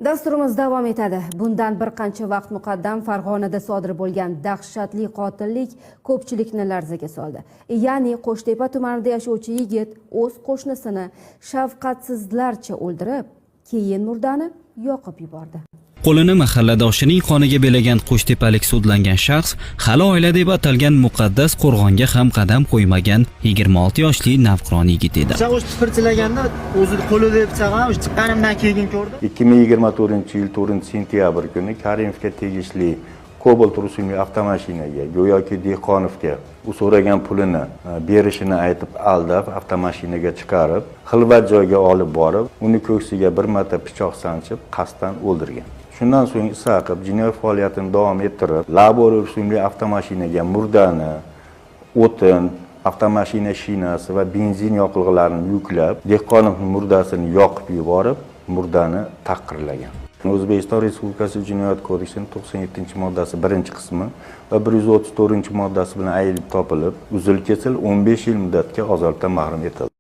Dasturimiz davom etadi. Bundan bir qancha vaqt muqaddam Farg'onada sodir bo'lgan dahshatli qotillik ko'pchilikni larzaga soldi. Ya'ni Qo'shtepa tumanida yashovchi yigit o'z qo'shnisini shafqatsizlarcha o'ldirib, keyin murdani yoqib yubordi. Qo'lini mahalladoshining qoniga belagan Qo'shtepalik sudlangan shaxs hali oila deb atalgan muqaddas qo'rg'onga ham qadam qo'ymagan 26 yoshli navqiron yigit edi. O'sha tipirchilaganda o'zini qo'lida deb chiqqan, o'sha chiqqanimdan keyin ko'rdim. 2024-yil 4-sentyabr kuni Karimovga tegishli Cobalt rusumli avtomashinaga go'yoki Dehqonovga u so'ragan pulini berishini aytib aldab, avtomashinaga chiqarib, xilvat joyga olib borib, uni ko'ksiga bir marta pichoq sanchib, qasddan o'ldirgan. Shundan so'ng Isaqov jinoiy faoliyatini davom ettirib, Labor rusumli avtomashinaga murdani, o'tin, avtomashina shinasi va benzin yoqilg'ilarini yuklab, Dehqonovning murdasini yoqib yuborib, murdani taqqirlagan. O'zbekiston Respublikasi Jinoyat kodeksining 97-moddasi 1-qismi va 134-moddasi bilan ayilib topilib, uzil-kesil 15 yil muddatga ozodlikdan mahrum etildi.